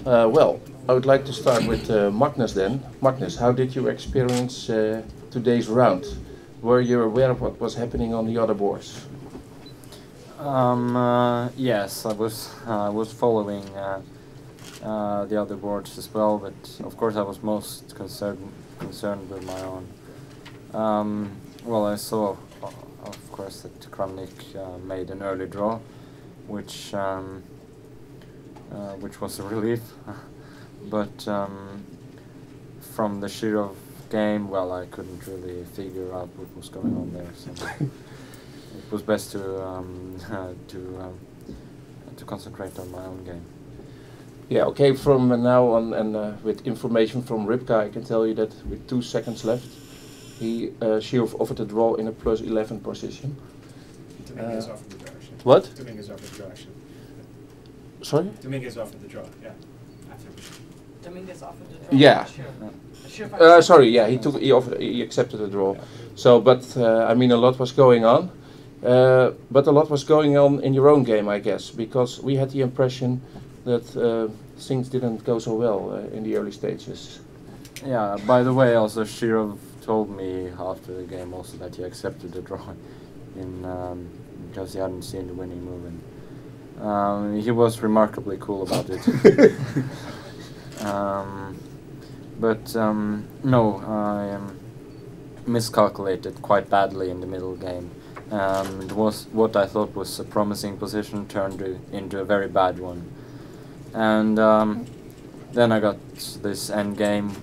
Well, I would like to start with Magnus then. Magnus, how did you experience today's round? Were you aware of what was happening on the other boards? Yes, I was following the other boards as well, but of course I was most concerned with my own. Well, I saw, of course, that Kramnik made an early draw, which was a relief. But from the Shirov game, well, I couldn't really figure out what was going on there. So it was best to concentrate on my own game. Yeah, okay, from now on and with information from Ripka, I can tell you that with 2 seconds left, Shirov offered a draw in a plus 11 position. Dominguez offered the draw. What? Dominguez offered the draw, actually. Sorry? Dominguez offered the draw, yeah. Dominguez offered the draw. Yeah. Sorry, yeah, he accepted the draw. Yeah. So, but I mean, a lot was going on. But a lot was going on in your own game, I guess, because we had the impression that things didn't go so well in the early stages. Yeah, by the way, also Shirov told me after the game also that he accepted the draw because he hadn't seen the winning move, and he was remarkably cool about it. But no, I miscalculated quite badly in the middle game. It was what I thought was a promising position turned into a very bad one. And then I got this end game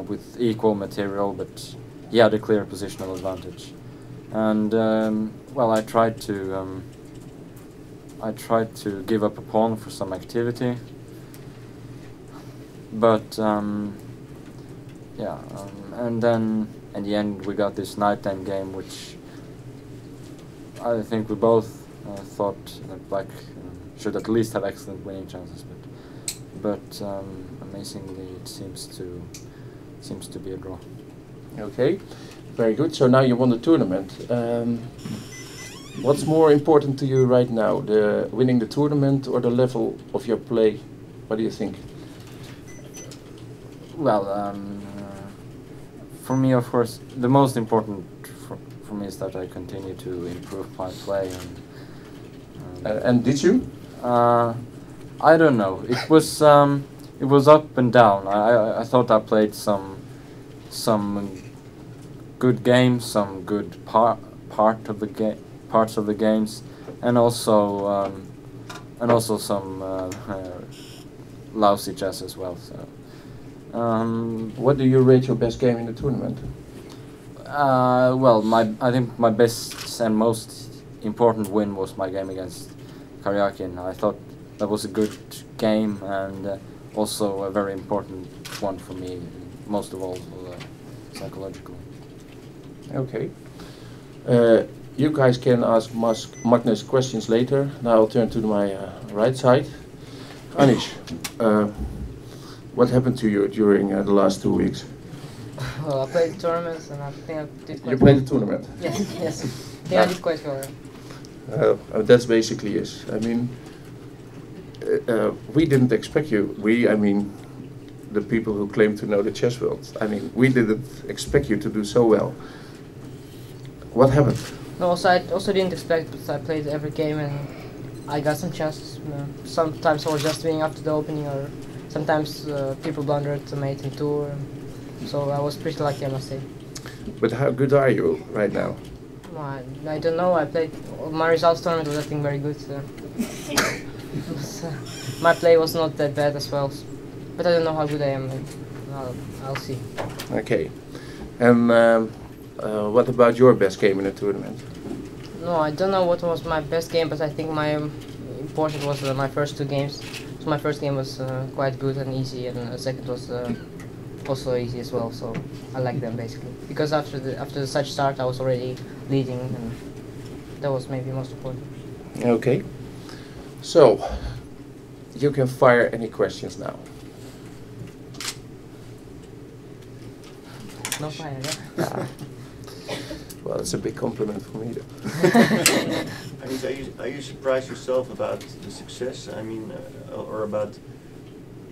with equal material, but he had a clear positional advantage. And well, I tried to give up a pawn for some activity, but yeah, and then in the end we got this knight end game, which I think we both thought that Black should at least have excellent winning chances, but amazingly it seems to be a draw. Okay, very good. So now you won the tournament. What's more important to you right now, the winning the tournament or the level of your play? What do you think? Well, for me, of course, the most important for me is that I continue to improve my play. And did you? I don't know. It was up and down. I thought I played some good games, some good parts of the games, and also some lousy chess as well. So. What do you rate your best game in the tournament? Well, I think my best and most important win was my game against Karyakin. I thought that was a good game and also a very important one for me, most of all psychologically. Okay. You guys can ask Magnus questions later. Now I'll turn to my right side. Anish, what happened to you during the last 2 weeks? Well, I played tournaments and I think I did quite well. You played the tournament? Yes, yes. I think I did quite well. That's basically it. I mean, we didn't expect you. I mean, the people who claim to know the chess world. I mean, we didn't expect you to do so well. What happened? No, I also didn't expect, but I played every game and I got some chances. Sometimes I was just winning after the opening, or sometimes people blundered to mate in tour. So I was pretty lucky, I must say. But how good are you right now? I don't know. I played. My results tournament was, I think, very good. My play was not that bad as well, but I don't know how good I am. I'll see. Okay. And what about your best game in the tournament? No, I don't know what was my best game, but I think my important was my first 2 games. So my first game was quite good and easy, and the second was also easy as well. So I like them basically because after such start, I was already leading, and that was maybe most important. Okay. So you can fire any questions now. No fire, yeah? Well, it's a big compliment for me, though. Are you surprised yourself about the success? I mean, or about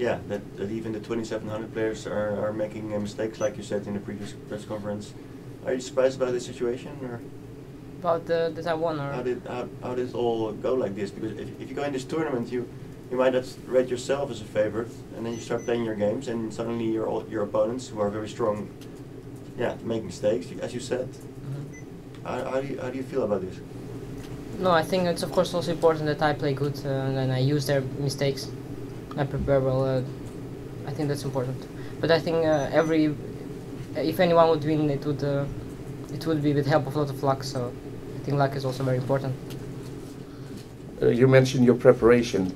yeah, that even the 2700 players are making mistakes, like you said in the previous press conference. Are you surprised about this situation, or About that I won, or how did it all go like this? Because if you go in this tournament, you might have rate yourself as a favorite, and then you start playing your games, and suddenly your opponents, who are very strong, yeah, make mistakes, as you said. How do you feel about this? no, I think it's of course also important that I play good and I use their mistakes. I prepare well. I think that's important. But I think if anyone would win, it would be with help of a lot of luck. So I think luck is also very important. You mentioned your preparation.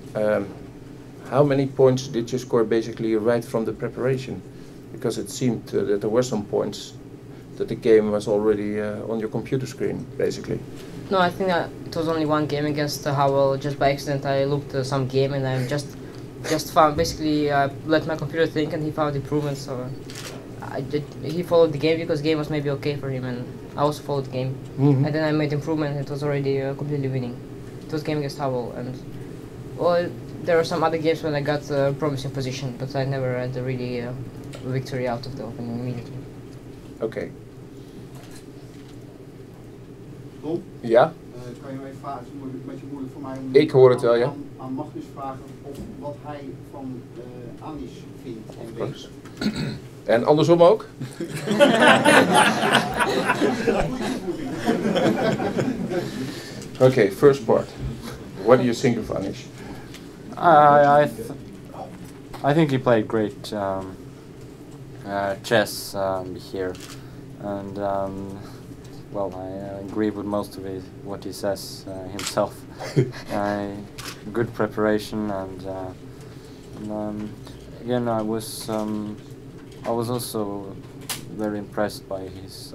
How many points did you score basically right from the preparation? Because it seemed that there were some points that the game was already on your computer screen, basically. No, I think that it was only one game against Howell. Just by accident, I looked at some game and I just found, basically let my computer think, and he found improvements. So he followed the game because game was maybe okay for him, and I also followed the game. And then I made improvement. And it was already completely winning. It was game against Howell, and well, there were some other games when I got a promising position, but I never had a really victory out of the opening immediately. Okay. Tom? Ja? Kan je mij vragen, het is een beetje moeilijk voor mij om Ik hoor het wel, ja. aan Magnus vragen of wat hij van Anish vindt en weet. En andersom ook? Okay, first part. What do you think of Anish? I think he played great chess here, and well, I agree with most of what he says himself. Good preparation, and again, I was also very impressed by his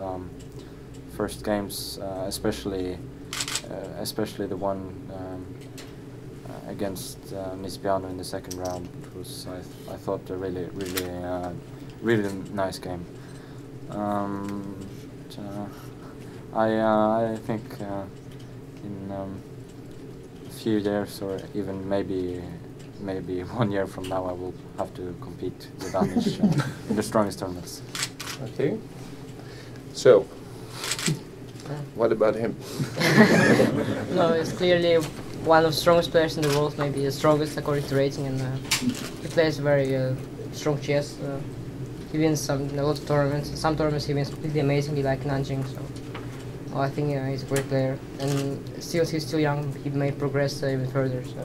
first games, especially the one against Nisbiano in the second round, which was I thought a really nice game. I think in a few years, or even maybe 1 year from now, I will have to compete with Anish in the strongest tournaments. Okay. So, what about him? No, he's clearly one of the strongest players in the world, maybe the strongest according to rating, and he plays very strong chess. He wins a lot of tournaments. Some tournaments he wins completely amazingly, like Nanjing. So, I think he's a great player, and he's still young. He may progress even further. So.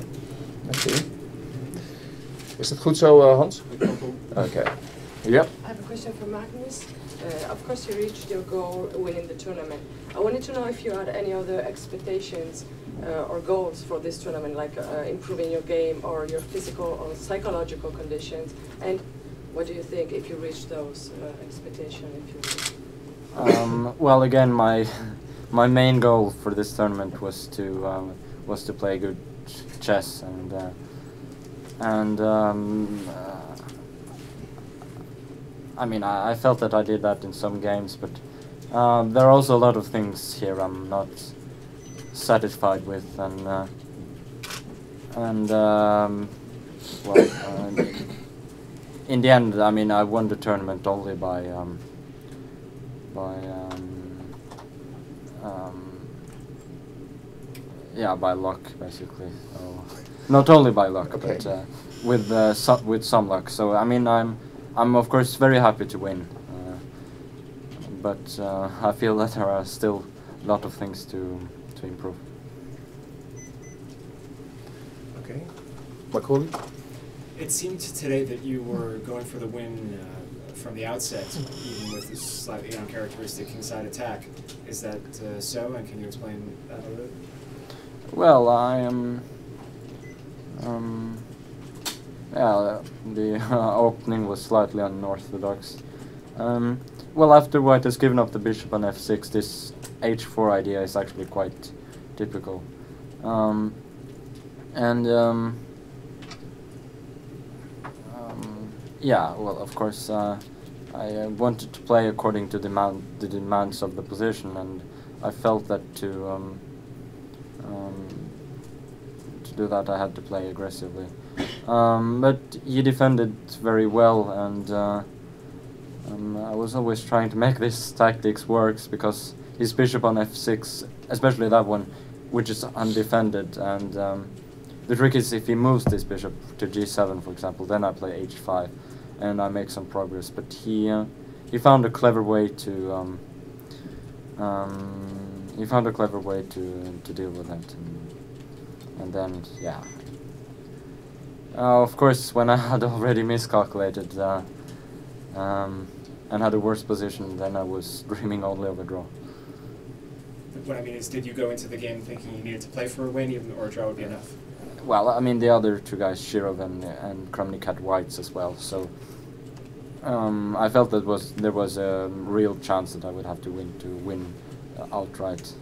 Okay. Is dat goed zo, Hans? Okay. Yep. I have a question for Magnus. Of course, you reached your goal winning the tournament. I wanted to know if you had any other expectations or goals for this tournament, like improving your game or your physical or psychological conditions. And what do you think if you reach those expectations? Well, again, my main goal for this tournament was to play good chess, and I mean, I felt that I did that in some games, but there are also a lot of things here I'm not satisfied with, and well, in the end, I mean, I won the tournament only by luck, basically. So, not only by luck, okay, but with some luck. So I mean, I'm of course very happy to win, but I feel that there are still a lot of things to improve. Okay, Macaulay? It seemed today that you were going for the win from the outset, even with this slightly uncharacteristic kingside attack. Is that so, and can you explain that a little bit? Well, I am. Yeah, the opening was slightly unorthodox. Well, after white has given up the bishop on f6, this h4 idea is actually quite typical. Yeah, well, of course, I wanted to play according to the demands of the position, and I felt that to do that I had to play aggressively. But he defended very well, and I was always trying to make this tactics works because his bishop on f6, especially that one, which is undefended, and the trick is if he moves this bishop to g7, for example, then I play h5, and I make some progress. But he found a clever way to to deal with it, and then yeah. Of course, when I had already miscalculated and had a worse position, then I was dreaming only of a draw. What I mean is, did you go into the game thinking you needed to play for a win, even or a draw would be enough? Well, I mean, the other two guys, Shirov and Kramnik, had whites as well, so I felt that there was a real chance that I would have to win outright.